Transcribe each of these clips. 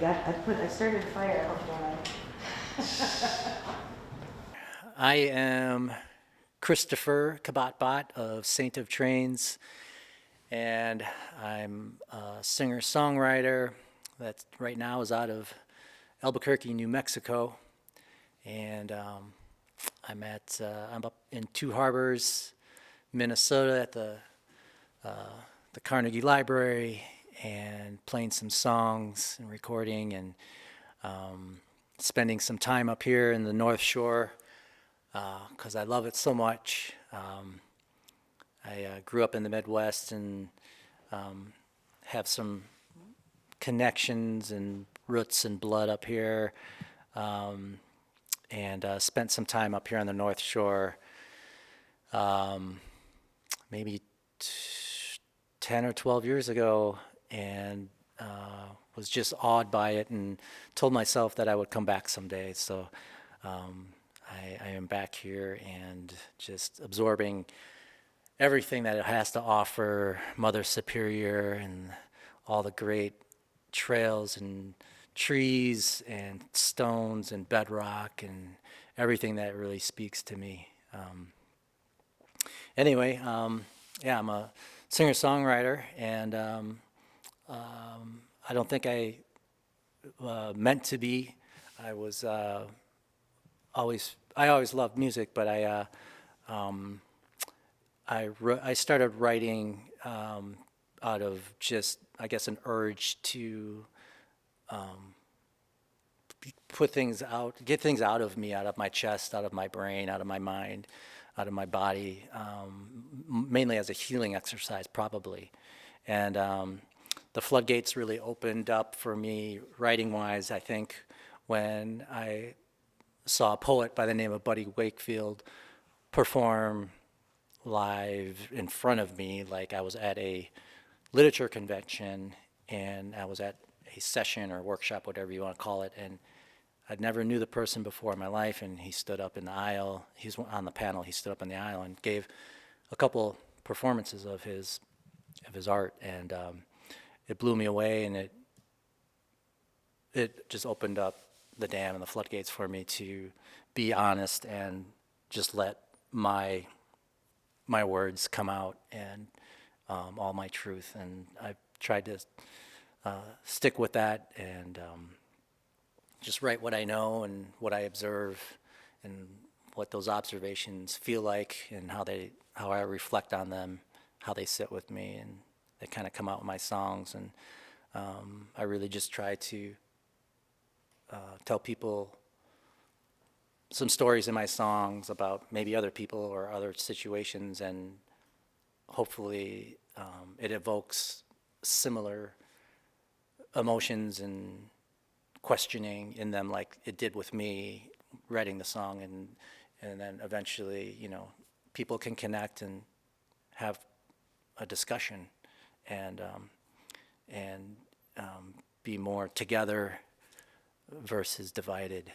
I started fire. I hope you don't know. I am Christopher Cabatbat of Saint of Trains, and I'm a singer-songwriter that right now is out of Albuquerque, New Mexico, and I'm up in Two Harbors, Minnesota, at the Carnegie Library, and playing some songs and recording, and spending some time up here in the North Shore because I love it so much. I grew up in the Midwest and have some connections and roots and blood up here, and spent some time up here on the North Shore, maybe 10 or 12 years ago, and was just awed by it and told myself that I would come back someday. So I am back here and just absorbing everything that it has to offer, Mother Superior and all the great trails and trees and stones and bedrock and everything that really speaks to me. Anyway, yeah, I'm a singer-songwriter, and I don't think I meant to be. I was I always loved music, but I started writing out of just, I guess, an urge to put things out, get things out of me, out of my chest, out of my brain, out of my mind, out of my body, mainly as a healing exercise, probably. And the floodgates really opened up for me, writing-wise, I think, when I saw a poet by the name of Buddy Wakefield perform live in front of me, like I was at a literature convention and I was at a session or workshop, whatever you want to call it, and I'd never knew the person before in my life, and he stood up in the aisle. He's on the panel. He stood up in the aisle and gave a couple performances of his art, and it blew me away, and it just opened up the dam and the floodgates for me to be honest and just let my words come out, and all my truth. And I've tried to stick with that and just write what I know and what I observe and what those observations feel like and how I reflect on them, how they sit with me, and they kind of come out in my songs. And I really just try to tell people some stories in my songs about maybe other people or other situations, and hopefully it evokes similar emotions and questioning in them like it did with me writing the song, and then eventually, people can connect and have a discussion and be more together versus divided.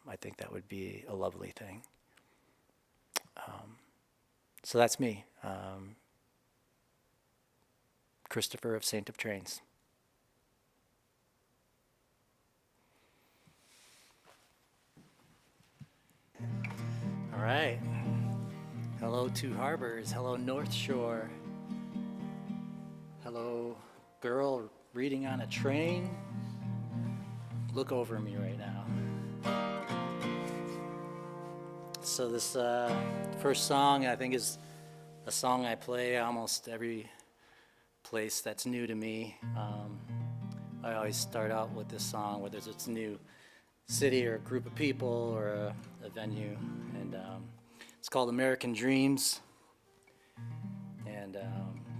I think that would be a lovely thing. So that's me, Christopher of Saint of Trains. All right. Hello, Two Harbors. Hello, North Shore. Hello, girl reading on a train. Look over me right now. So this first song, I think, is a song I play almost every place that's new to me. I always start out with this song, whether it's a new city or a group of people or a venue, and it's called American Dreams, and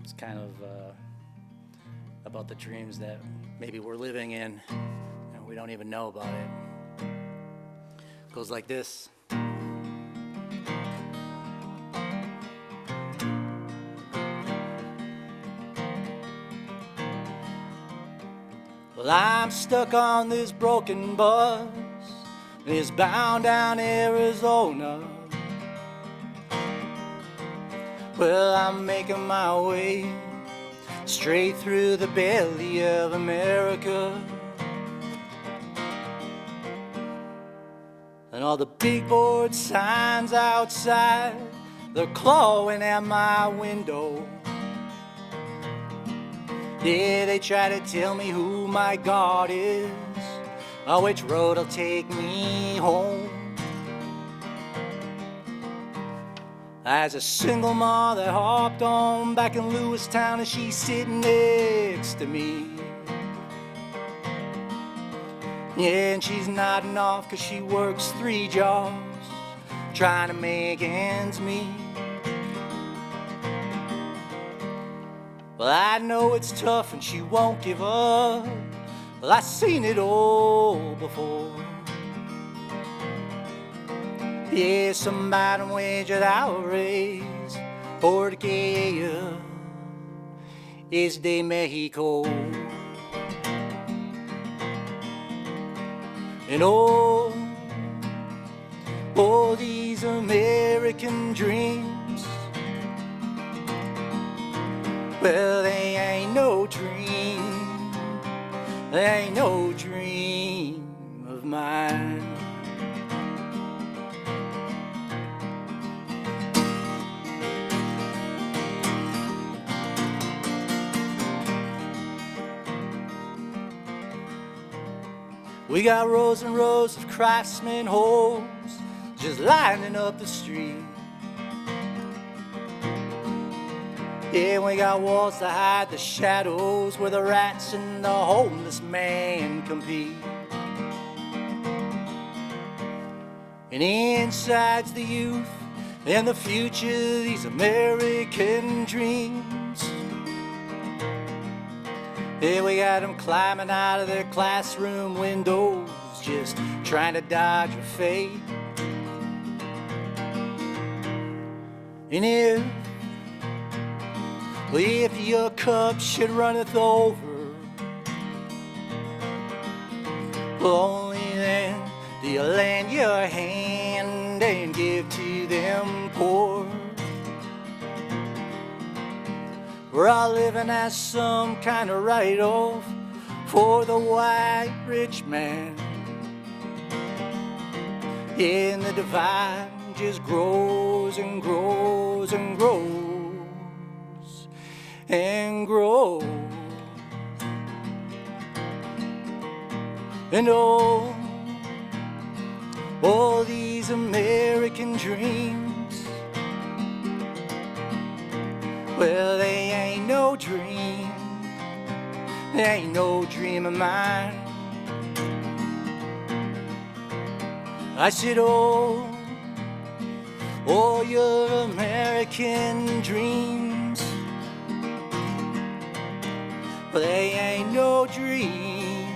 it's kind of about the dreams that maybe we're living in and we don't even know about it. It goes like this. Well, I'm stuck on this broken bus, and it's bound down Arizona. Well, I'm making my way straight through the belly of America. And all the big board signs outside, they're clawing at my window. Yeah, they try to tell me who my God is, or which road will take me home. As a single mom that hopped on back in Lewistown, and she's sitting next to me. Yeah, and she's nodding off 'cause she works 3 jobs, trying to make ends meet. Well, I know it's tough and she won't give up. Well, I've seen it all before. Yeah, somebody wagered outraise porque es de Mexico. And all these American dreams, well, they ain't no dream, they ain't no dream of mine. We got rows and rows of craftsman holes just lining up the street. Yeah, we got walls to hide the shadows where the rats and the homeless man compete. And inside's the youth and the future, these American dreams. Yeah, we got them climbing out of their classroom windows, just trying to dodge a fate. And if your cup should runneth over, well, only then do you lend your hand and give to them poor. We're all living as some kind of write-off for the white rich man. Yeah, and the divide just grows and grows and grows and grows. And all these American dreams, well, they ain't no dream, they ain't no dream of mine. I said, all your American dreams, well, they ain't no dream,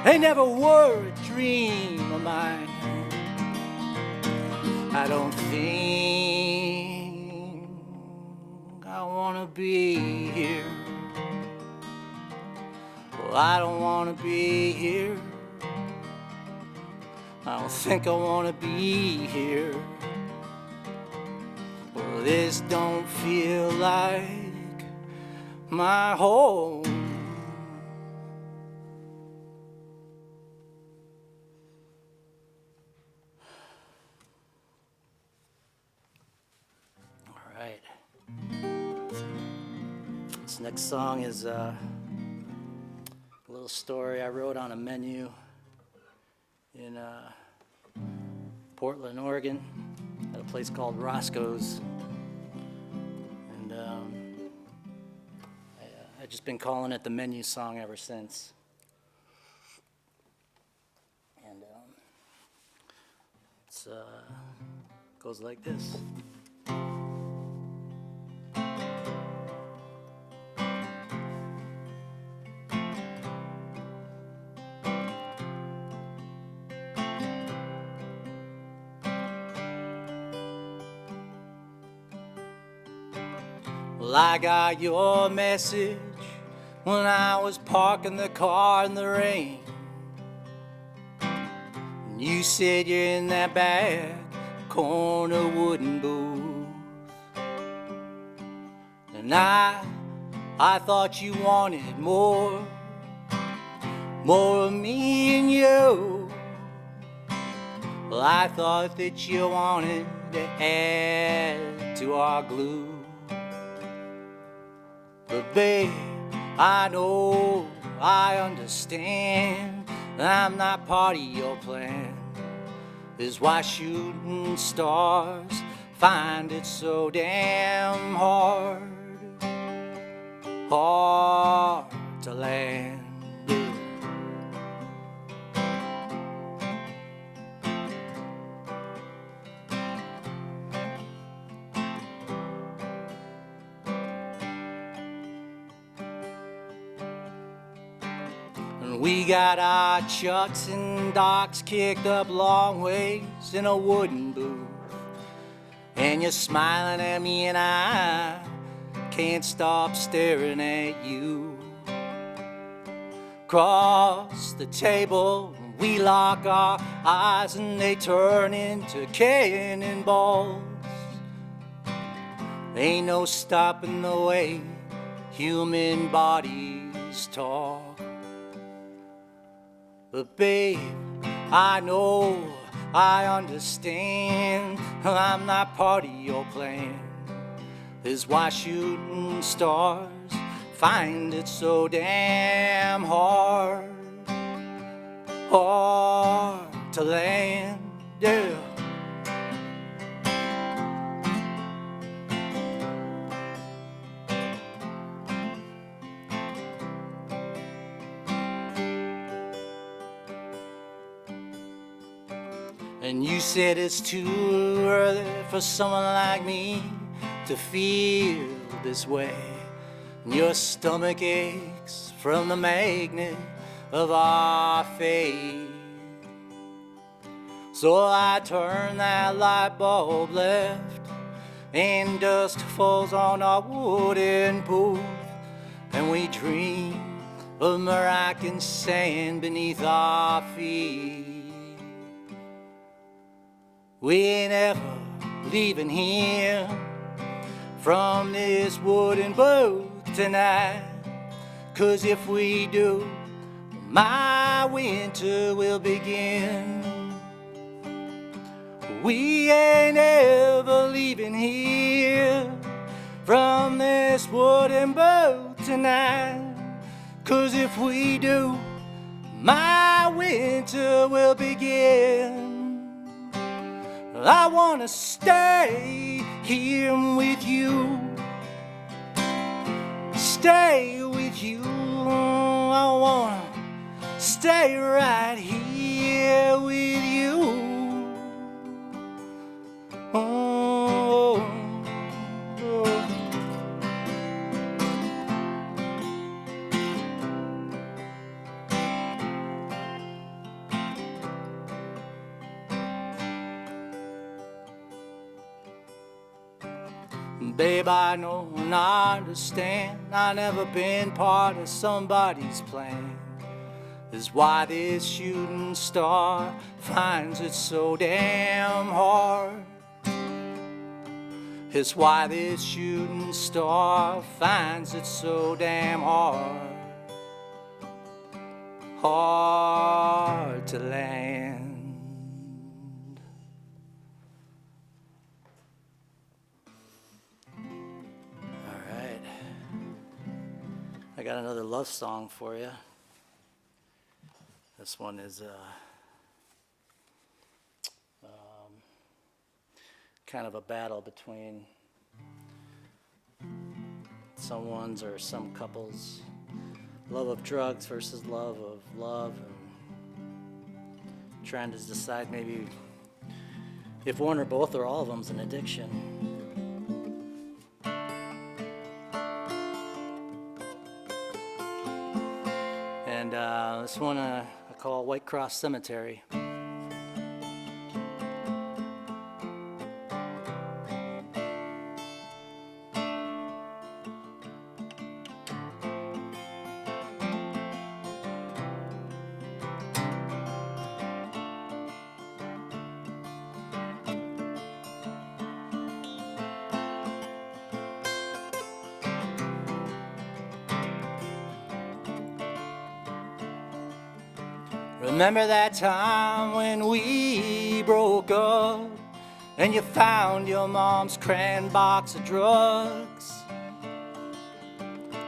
they never were a dream of mine. I don't think I wanna be here. Well, I don't wanna be here. I don't think I wanna be here. Well, this don't feel like my home. All right. This next song is a little story I wrote on a menu in Portland, Oregon, at a place called Roscoe's. And I've just been calling it the menu song ever since. And it goes like this. Well, I got your message when I was parking the car in the rain. And you said you're in that back corner wooden booth. And I thought you wanted more of me and you. Well, I thought that you wanted to add to our glue. But babe, I know, I understand, I'm not part of your plan. Is why shooting stars find it so damn hard to land. And we got our chucks and docks kicked up long ways in a wooden booth. And you're smiling at me and I can't stop staring at you. Across the table, we lock our eyes and they turn into cannonballs. Ain't no stopping the way human bodies talk. But babe, I know, I understand, I'm not part of your plan. Is why shooting stars find it so damn hard to land, yeah. And you said it's too early for someone like me to feel this way. And your stomach aches from the magnet of our fate. So I turn that light bulb left, and dust falls on our wooden booth, and we dream of Moroccan sand beneath our feet. We ain't ever leaving here from this wooden booth tonight, 'cause if we do, my winter will begin. We ain't ever leaving here from this wooden booth tonight, 'cause if we do, my winter will begin. I wanna stay here with you, stay with you. I wanna stay right here with you. Oh, oh. Babe, I know and I understand, I never been part of somebody's plan. Is why this shooting star finds it so damn hard. It's why this shooting star finds it so damn hard to land. I got another love song for you. This one is kind of a battle between someone's or some couple's love of drugs versus love of love, and trying to decide maybe if one or both or all of them's an addiction. And this one I call White Cross Cemetery. Remember that time when we broke up and you found your mom's crayon box of drugs,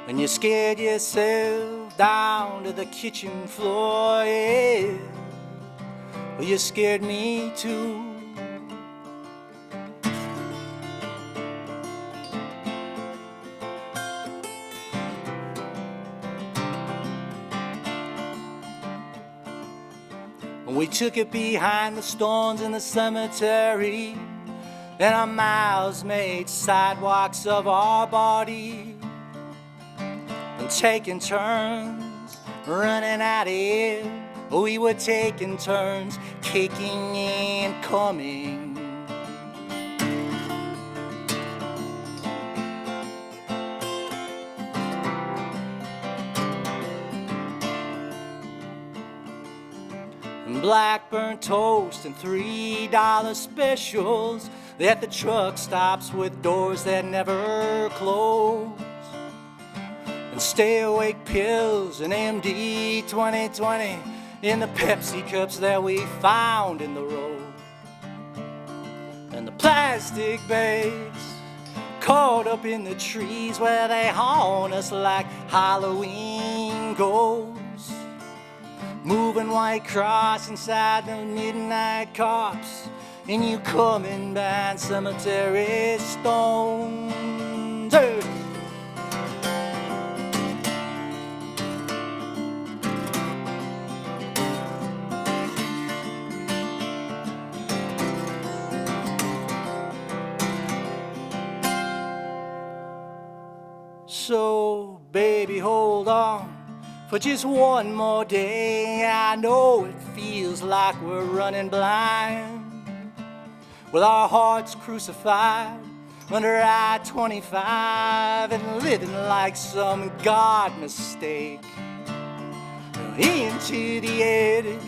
and you scared yourself down to the kitchen floor, yeah. Well, you scared me too. We took it behind the stones in the cemetery, and our mouths made sidewalks of our body, and taking turns running out of here. We were taking turns kicking and coming. Blackburn toast and $3 specials at the truck stops with doors that never close, and stay awake pills and MD 2020 in the Pepsi cups that we found in the road, and the plastic bags caught up in the trees where they haunt us like Halloween ghosts. Moving white cross inside the midnight cops, and you coming behind cemetery stones. Hey! So, baby, hold on for just one more day. I know it feels like we're running blind, with our hearts crucified under I-25 and living like some God mistake. Into the attic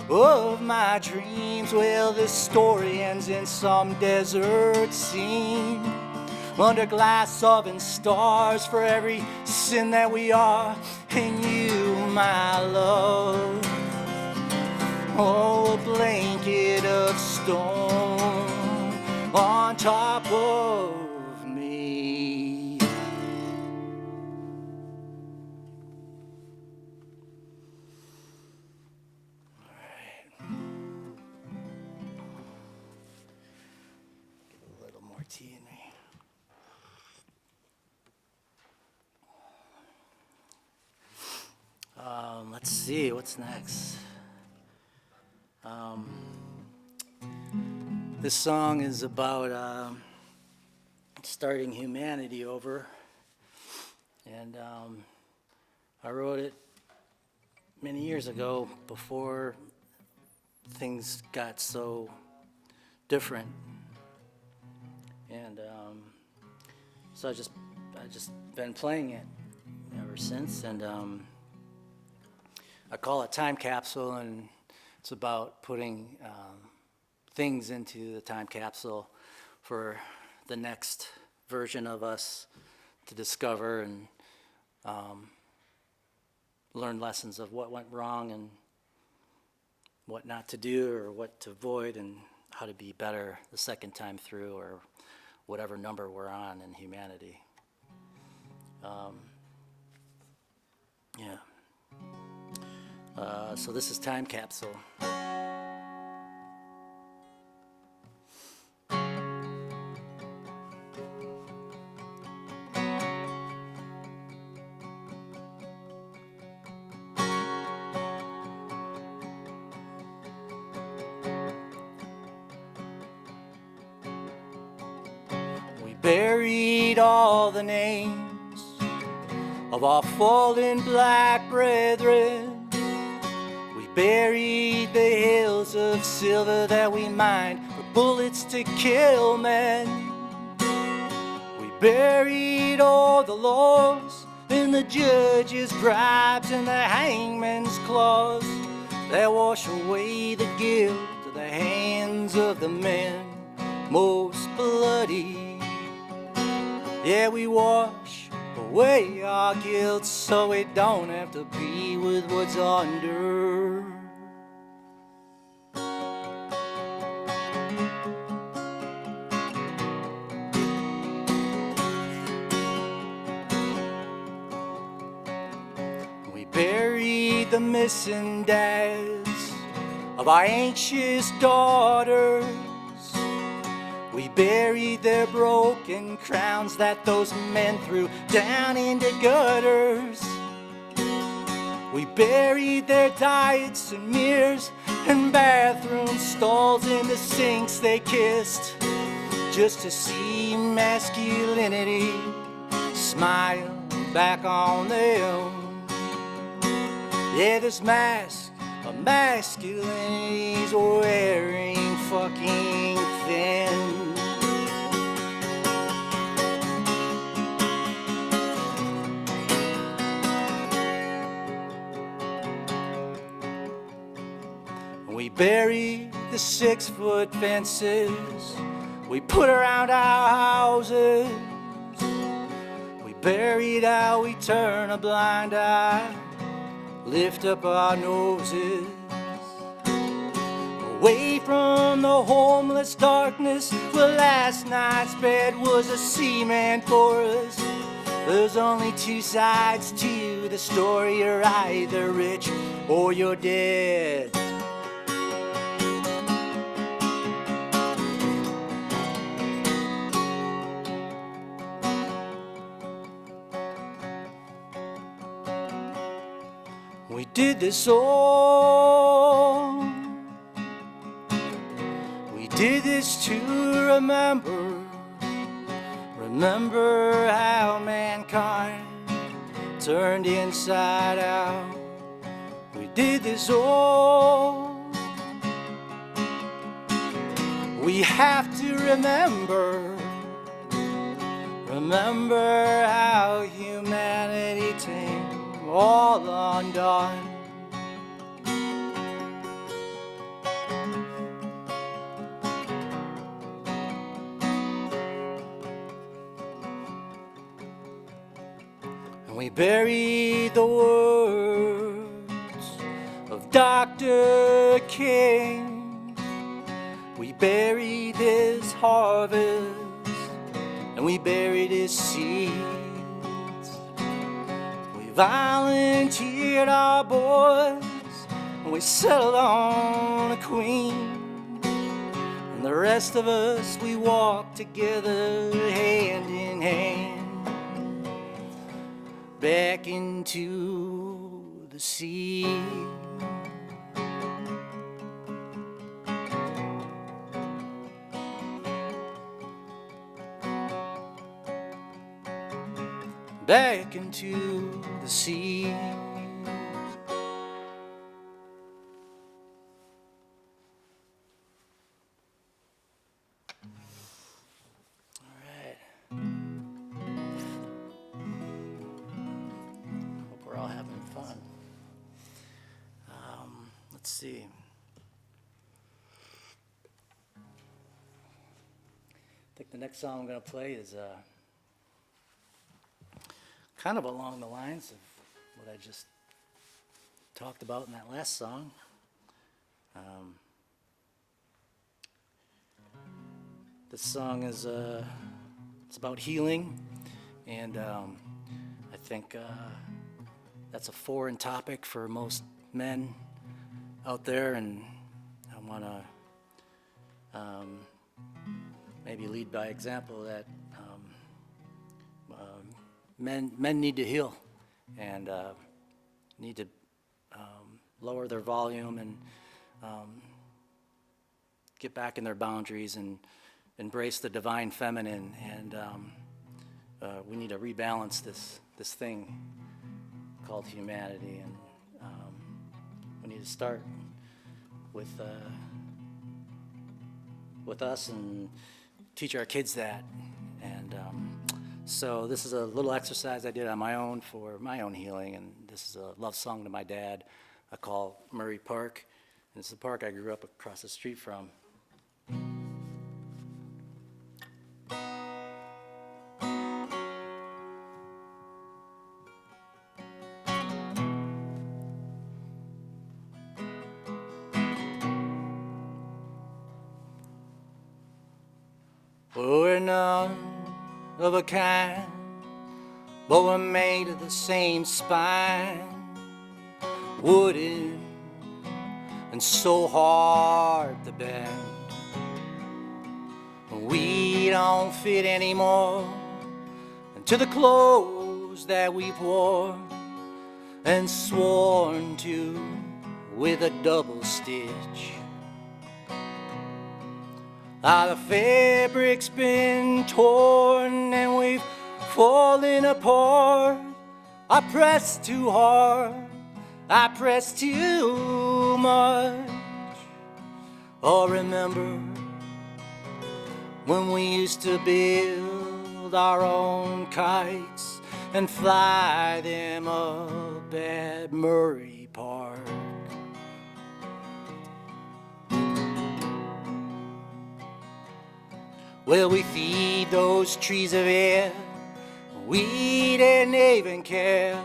of my dreams, well, this story ends in some desert scene, under glass oven stars for every sin that we are, and you, my love, oh, a blanket of stone on top of me. All right. Get a little more tea in me. Let's see, what's next? This song is about starting humanity over, and I wrote it many years ago before things got so different, and so I just been playing it ever since, and I call it Time Capsule, and it's about putting things into the time capsule for the next version of us to discover and learn lessons of what went wrong and what not to do or what to avoid, and how to be better the second time through, or whatever number we're on in humanity. Yeah. So this is Time Capsule. We buried all the names of our fallen black brethren. Buried the hills of silver that we mined for bullets to kill men. We buried all the laws and the judge's bribes and the hangman's claws that wash away the guilt of the hands of the men most bloody. Yeah, we wash away our guilt so we don't have to be with what's under. the missing dads of our anxious daughters. We buried their broken crowns that those men threw down into gutters. We buried their diets and mirrors and bathroom stalls in the sinks they kissed, just to see masculinity smile back on them. Yeah, this mask of masculinity's wearing fucking thin. We buried the 6-foot fences we put around our houses. We buried how we turn a blind eye, lift up our noses. Away from the homeless darkness where last night's bed was a cement for us. There's only two sides to the story. You're either rich or you're dead. We did this all. We did this to remember how mankind turned inside out. We did this all. We have to remember how humanity came all undone. And we buried the words of Dr. King. We buried his harvest and we buried his seeds. Volunteered our boys and we settled on a queen, and the rest of us we walked together hand in hand back into the sea. Back into the sea. All right. Hope we're all having fun. Let's see. I think the next song I'm going to play is kind of along the lines of what I just talked about in that last song. This song is it's about healing, and I think that's a foreign topic for most men out there, and I want to maybe lead by example that men need to heal and need to lower their volume and get back in their boundaries and embrace the divine feminine, and we need to rebalance this thing called humanity, and we need to start with us and teach our kids that. And so this is a little exercise I did on my own for my own healing, and this is a love song to my dad I call Murray Park, and it's the park I grew up across the street from. We're none of a kind, but we're made of the same spine. wooden and so hard to bend. We don't fit anymore into the clothes that we've worn and sworn to with a double stitch. The fabric's been torn and we've fallen apart. I pressed too hard, I pressed too much. Oh, remember when we used to build our own kites and fly them up at Murray Park? Well, we feed those trees of air, we didn't even care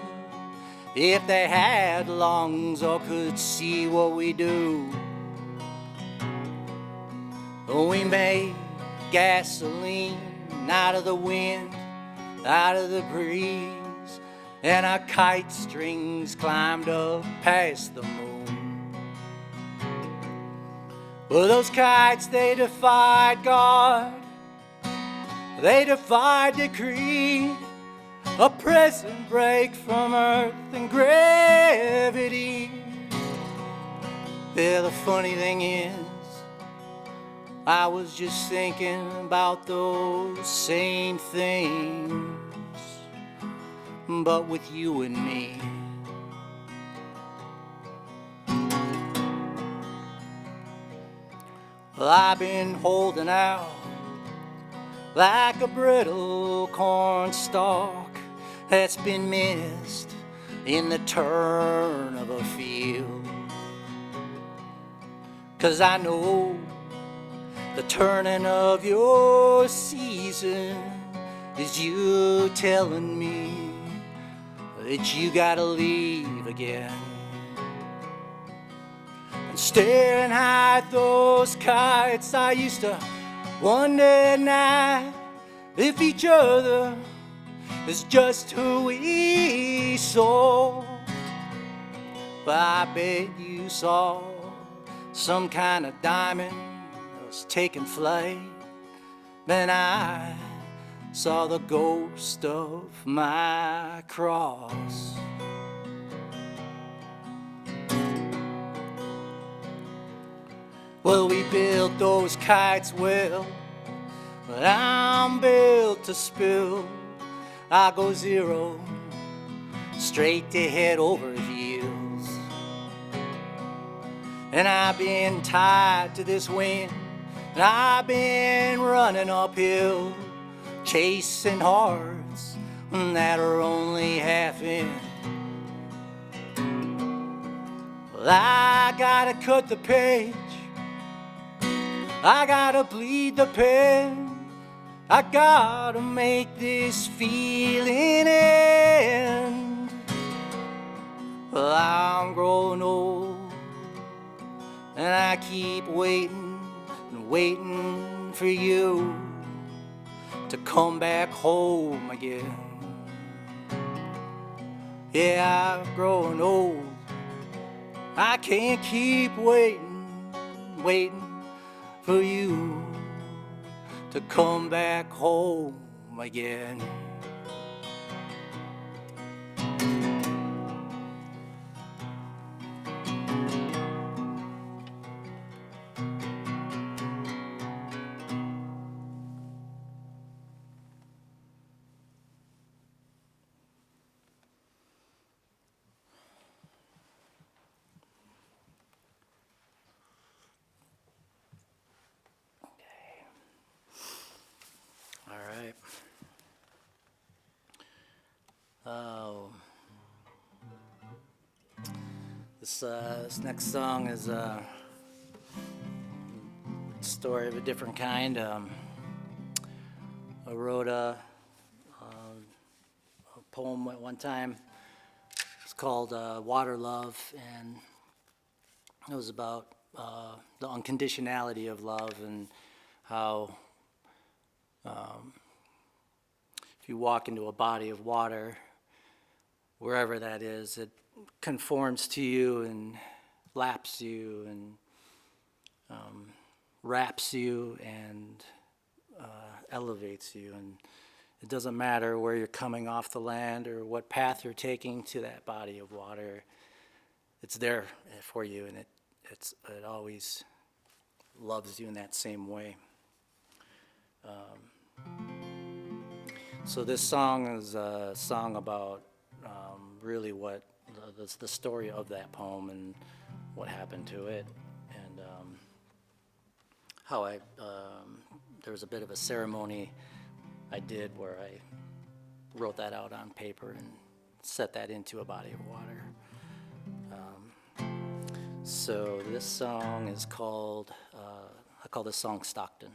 if they had lungs or could see what we do. We made gasoline out of the wind, out of the breeze, and our kite strings climbed up past the moon. Well, those kites, they defied God, they defied decree, a present break from earth and gravity. Yeah, the funny thing is, I was just thinking about those same things, but with you and me. Well, I've been holding out like a brittle corn stalk that's been missed in the turn of a field. 'Cause I know the turning of your season is you telling me that you gotta leave again. And staring high at those kites, I used to wonder at night if each other is just who we saw. But I bet you saw some kind of diamond that was taking flight. Then I saw the ghost of my cross. Well, we built those kites well, but I'm built to spill. I go zero, straight to head over heels. And I've been tied to this wind, and I've been running uphill, chasing hearts that are only half in. Well, I gotta cut the page, I gotta bleed the pen, I gotta make this feeling end. Well, I'm growing old, and I keep waiting and waiting for you to come back home again. Yeah, I'm growing old, I can't keep waiting for you to come back home again. All right. This next song is a story of a different kind. I wrote a poem at one time. It's called Water Love, and it was about the unconditionality of love and how if you walk into a body of water, wherever that is, conforms to you and laps you and wraps you and elevates you. And it doesn't matter where you're coming off the land or what path you're taking to that body of water. It's there for you, and it always loves you in that same way. So this song is a song about really what the story of that poem and what happened to it, and how there was a bit of a ceremony I did where I wrote that out on paper and set that into a body of water. So this song is called, I call this song Stockton.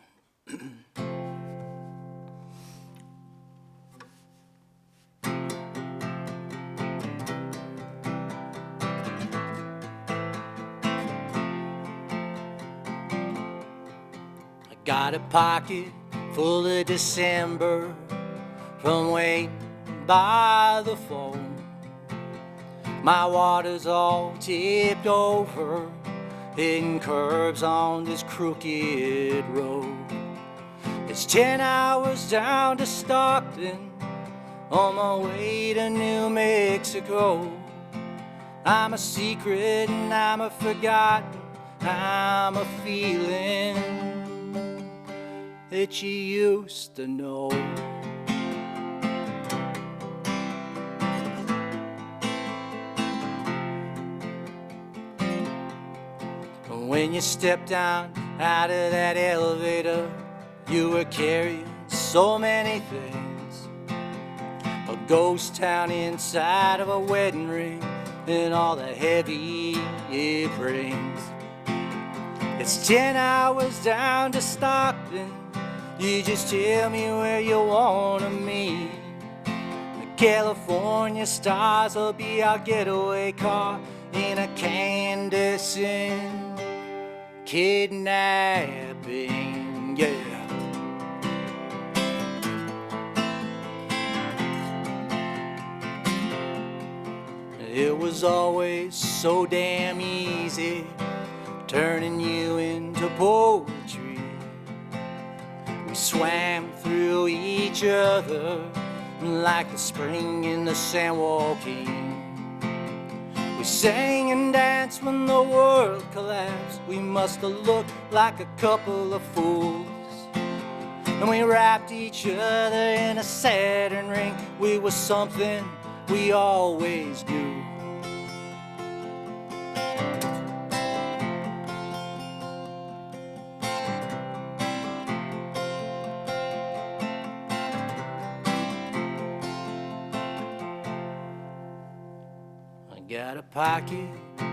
Got a pocket full of December from waiting by the phone. My water's all tipped over, hitting curbs on this crooked road. It's 10 hours down to Stockton, on my way to New Mexico. I'm a secret and I'm a forgotten, I'm a feeling that you used to know. When you stepped down out of that elevator, you were carrying so many things. A ghost town inside of a wedding ring and all the heavy it brings. It's 10 hours down to Stockton, you just tell me where you wanna meet. The California stars will be our getaway car in a clandestine kidnapping, yeah. It was always so damn easy turning you into poetry. We swam through each other like the spring in the San Joaquin. We sang and danced when the world collapsed. We must have looked like a couple of fools. And we wrapped each other in a Saturn ring. We were something we always knew. Got a pocket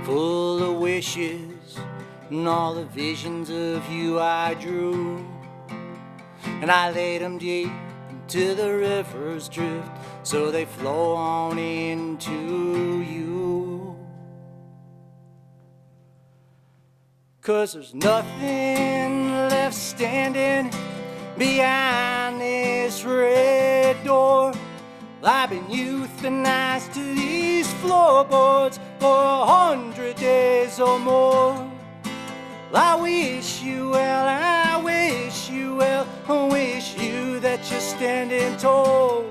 full of wishes and all the visions of you I drew, and I laid them deep into the river's drift so they flow on into you. 'Cause there's nothing left standing behind this red door. I've been euthanized to these floorboards for 100 days or more. I wish you well, I wish you well, I wish you that you're standing tall.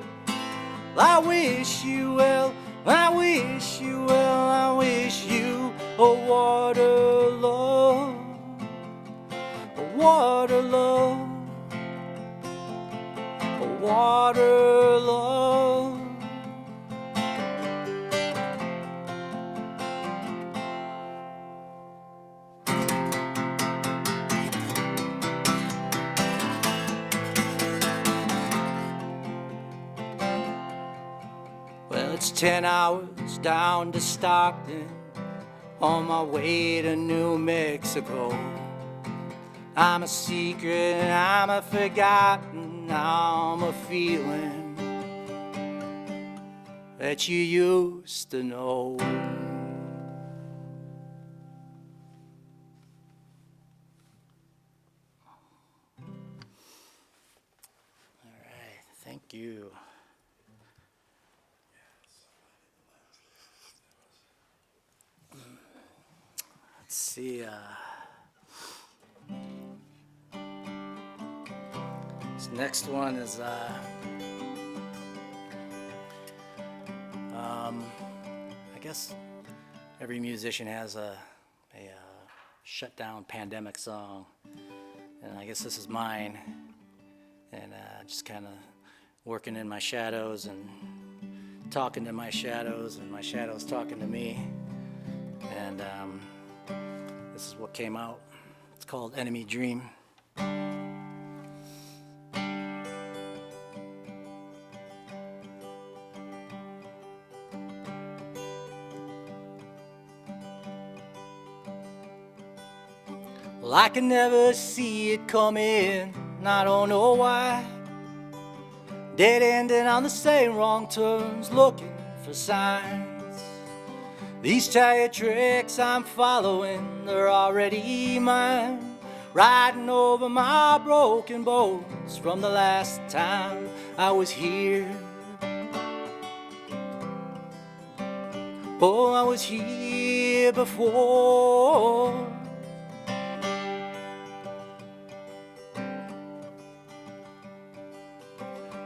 I wish you well, I wish you well, I wish you a water love, a water love, a water love. Well, it's 10 hours down to Stockton, on my way to New Mexico. I'm a secret, I'm a forgotten, I'm a feeling that you used to know. All right, thank you. see. This next one is I guess every musician has a shutdown pandemic song, and I guess this is mine. And just kind of working in my shadows and talking to my shadows, and my shadows talking to me. And this is what came out. It's called Enemy Dream. Well, I can never see it coming, I don't know why. Dead ending on the same wrong turns, looking for signs. These tired tricks I'm following, they're already mine. Riding over my broken bones from the last time I was here. Oh, I was here before.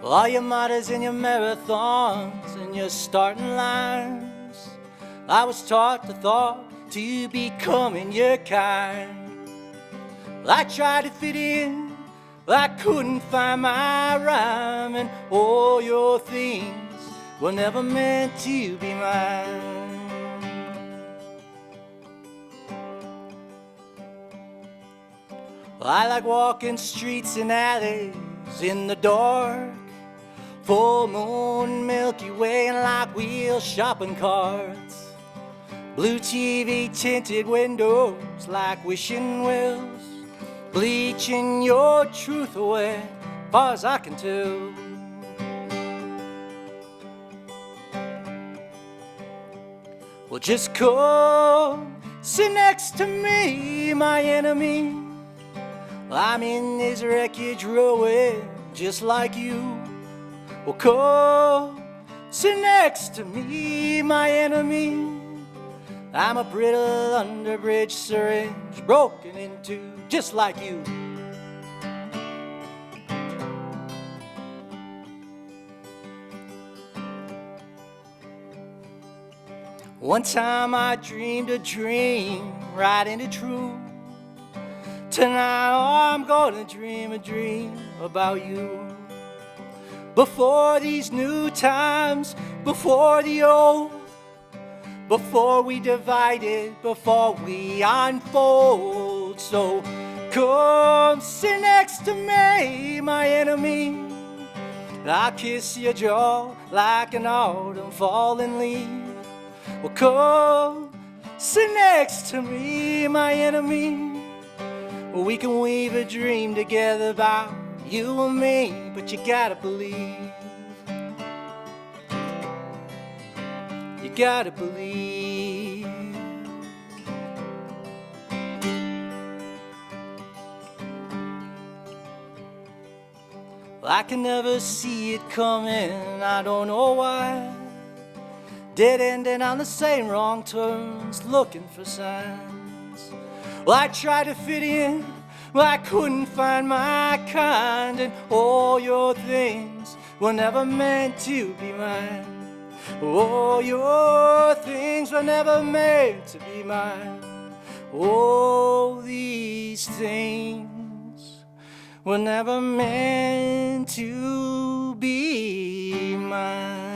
All your martyrs and your marathons and your starting lines, I was taught the thought to becoming your kind. Well, I tried to fit in, but I couldn't find my rhyme, and all your things were never meant to be mine. Well, I like walking streets and alleys in the dark, full moon, Milky Way, and like wheel shopping carts. Blue TV tinted windows like wishing wells, bleaching your truth away, far as I can tell. Well, just come sit next to me, my enemy. I'm in this wreckage rowing just like you. Well, come sit next to me, my enemy. I'm a brittle underbridge syringe broken into just like you. One time I dreamed a dream right into truth. Tonight I'm gonna dream a dream about you. Before these new times, before the old, before we divided, before we unfold. So come sit next to me, my enemy. I'll kiss your jaw like an autumn falling leaf. Well, come sit next to me, my enemy. We can weave a dream together about you and me, but you gotta believe. You gotta believe. Well, I can never see it coming, I don't know why. Dead ending on the same wrong turns, looking for signs. Well, I tried to fit in, but I couldn't find my kind, and all your things were never meant to be mine. All your things were never meant to be mine. All these things were never meant to be mine.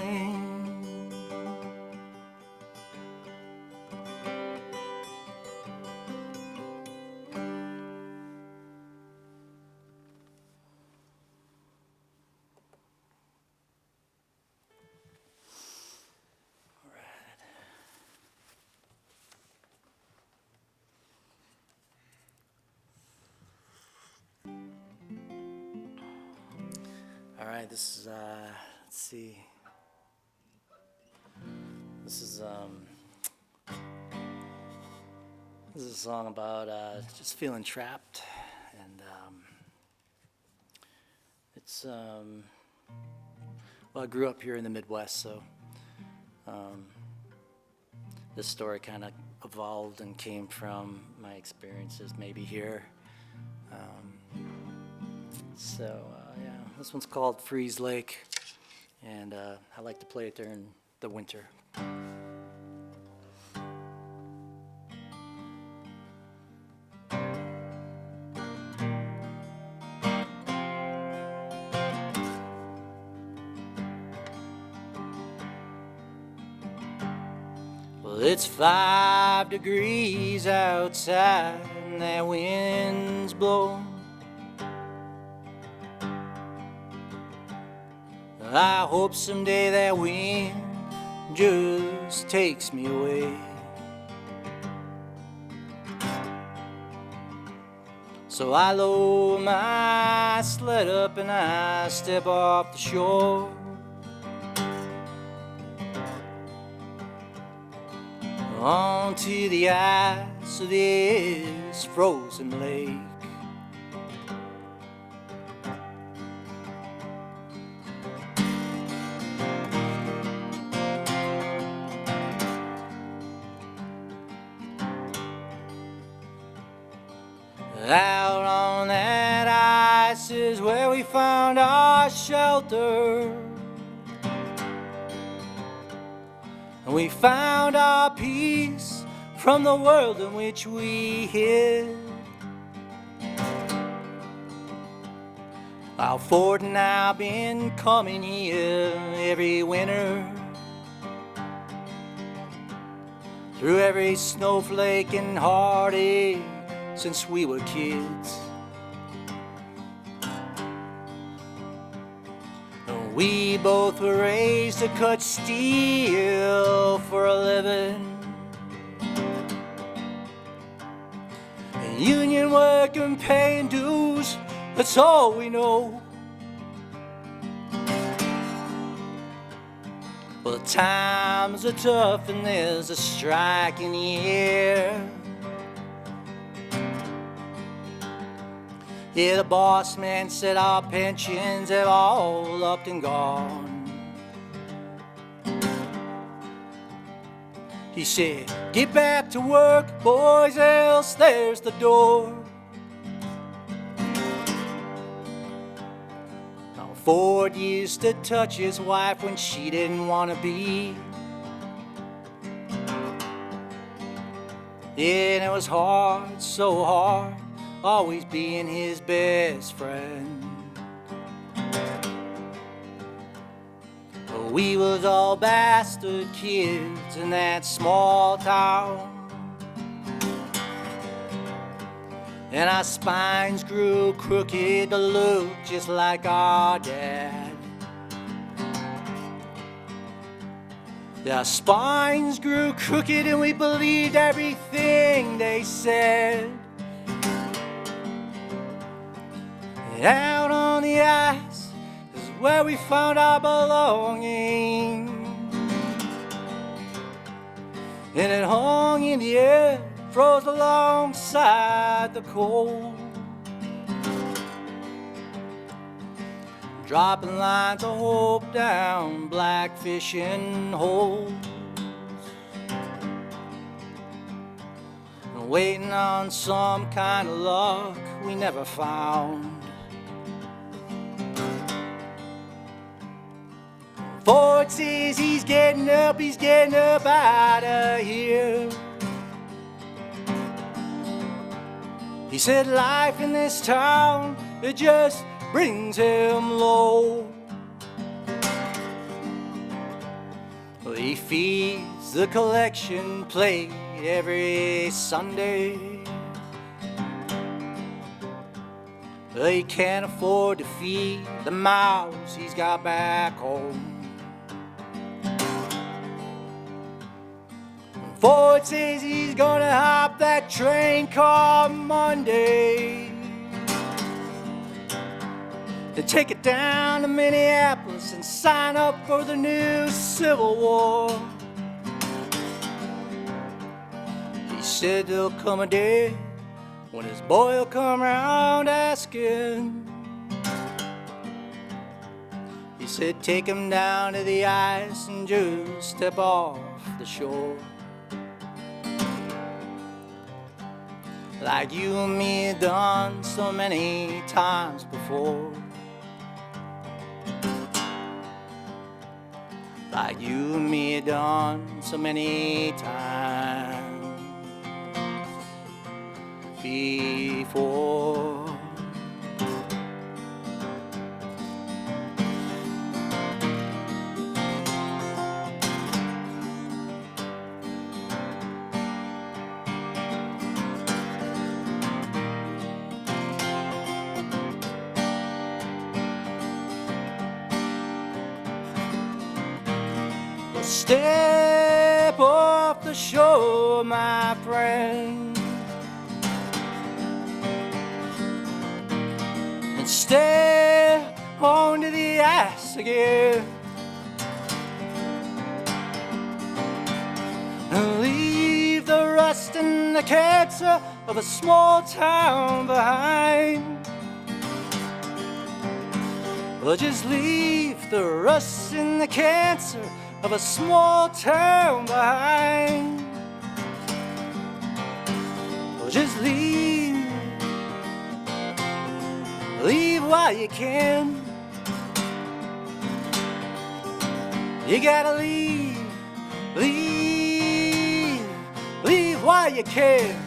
All right, this is, let's see. This is a song about just feeling trapped, and it's, well, I grew up here in the Midwest, so this story kind of evolved and came from my experiences maybe here. Yeah, this one's called Freeze Lake, and I like to play it during the winter. Well, it's 5 degrees outside and that wind's blowing. I hope someday that wind just takes me away. So I load my sled up and I step off the shore. Onto the ice of this frozen lake. Out on that ice is where we found our shelter, and we found our peace from the world in which we hid. Our Ford and I've been coming here every winter, through every snowflake and heartache since we were kids. And we both were raised to cut steel for a living, and union work and paying dues, that's all we know. Well, times are tough and there's a strike in the air. Yeah, the boss man said our pensions have all upped and gone. He said, get back to work, boys, else there's the door. Now, Ford used to touch his wife when she didn't want to be. Yeah, and it was hard, so hard, always being his best friend. But we was all bastard kids in that small town, and our spines grew crooked to look just like our dad. Our spines grew crooked and we believed everything they said. Out on the ice is where we found our belonging, and it hung in the air, froze alongside the cold, dropping lines of hope down black fishing holes, and waiting on some kind of luck we never found. Ford says he's getting up out of here. He said life in this town, it just brings him low. Well, he feeds the collection plate every Sunday. Well, he can't afford to feed the mouths he's got back home. Ford says he's gonna hop that train come Monday to take it down to Minneapolis and sign up for the new Civil War. He said there'll come a day when his boy'll come round asking. He said take him down to the ice and just step off the shore. like you and me done so many times before. Like you and me done so many times before. Step off the shore, my friend, and step onto the ice again, and leave the rust and the cancer of a small town behind. Well, just leave the rust and the cancer of a small town behind. Well, just leave while you can. You gotta leave while you can.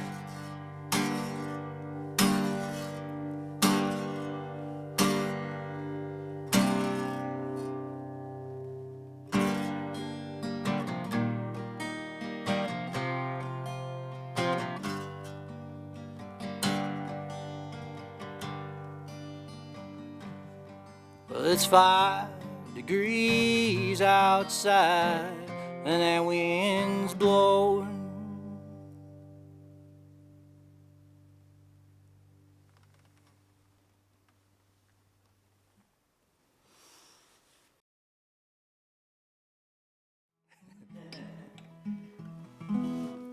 Well, it's 5 degrees outside and that wind's blowing.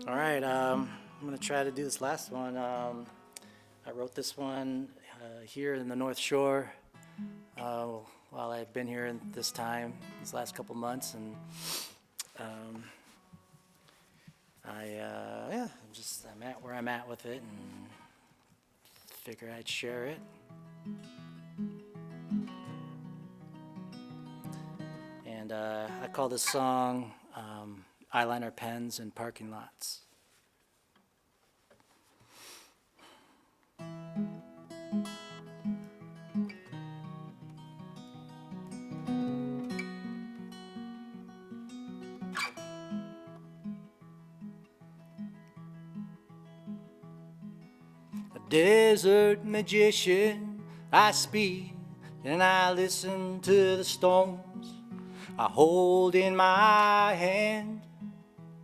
All right, I'm gonna try to do this last one. I wrote this one here in the North Shore while I've been here in this time, these last couple months, and I'm at where I'm at with it, and figure I'd share it. And I call this song Eyeliner Pens in Parking Lots. Desert magician, I speak and I listen to the storms I hold in my hand,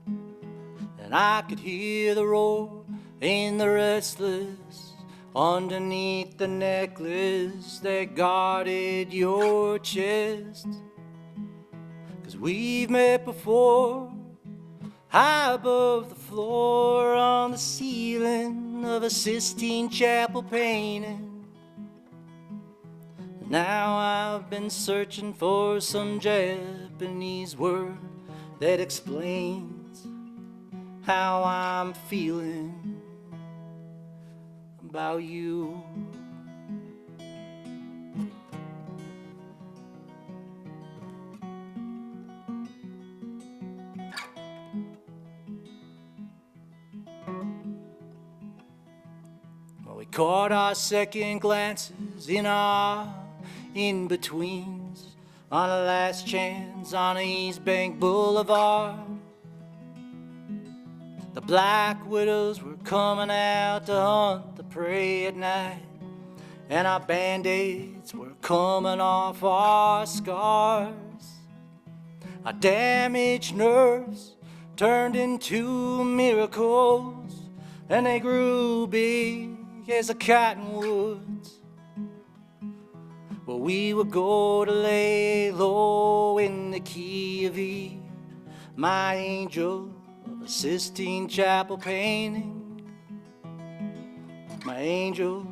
and I could hear the roar in the restless underneath the necklace that guarded your chest. 'Cause we've met before, high above the floor on the ceiling of a Sistine Chapel painting. Now I've been searching for some Japanese word that explains how I'm feeling about you. Well, we caught our second glances in our in-betweens on a last chance on East Bank Boulevard. The black widows were coming out to hunt the prey at night, and our band-aids were coming off our scars. Our damaged nerves turned into miracles, and they grew big as the cottonwoods. Well, we would go to lay low in the key of E, my angel of a Sistine Chapel painting, my angel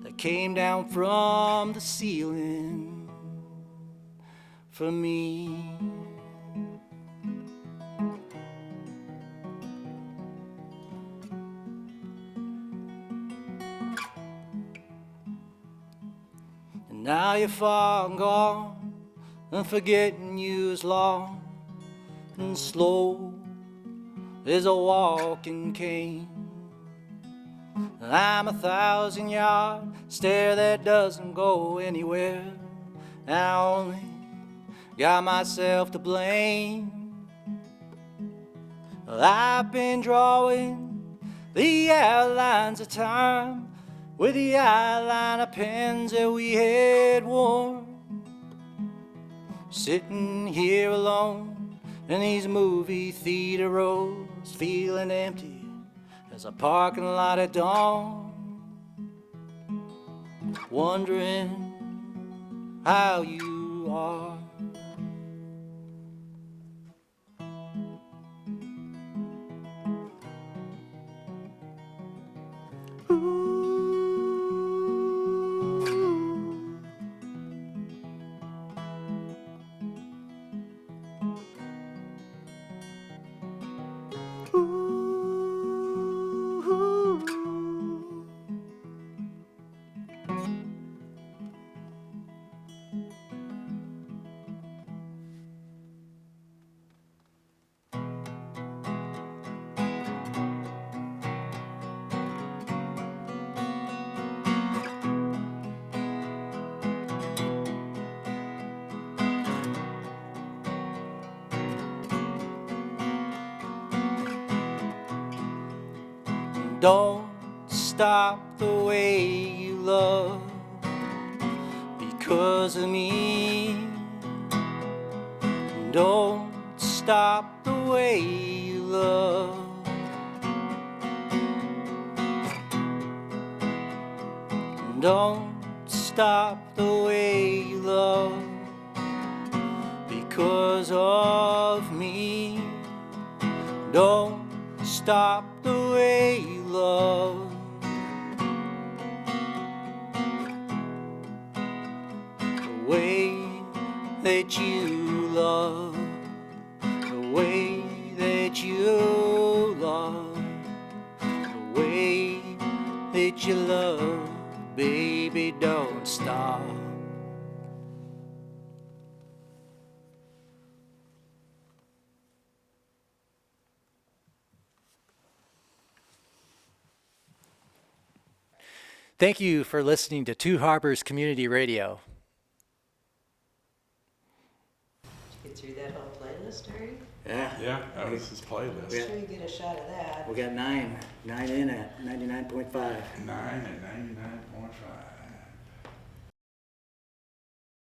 that came down from the ceiling for me. you're far gone, and forgetting you is long and slow as a walking cane. I'm 1,000-yard stare that doesn't go anywhere. I only got myself to blame. I've been drawing the outlines of time with the eyeliner pens that we had worn. Sitting here alone in these movie theater rows, feeling empty as a parking lot at dawn. Wondering how you are. Don't stop the way you love because of me. Don't stop the way you love. Don't stop the way you love because of me. Don't stop the way you love. The way that you love. The way that you love. The way that you love. Baby, don't stop. Thank you for listening to Two Harbors Community Radio. Get through that whole playlist already? Yeah, that was his playlist. Make sure you get a shot of that. we got nine in at 99.5. 9 at 99.5.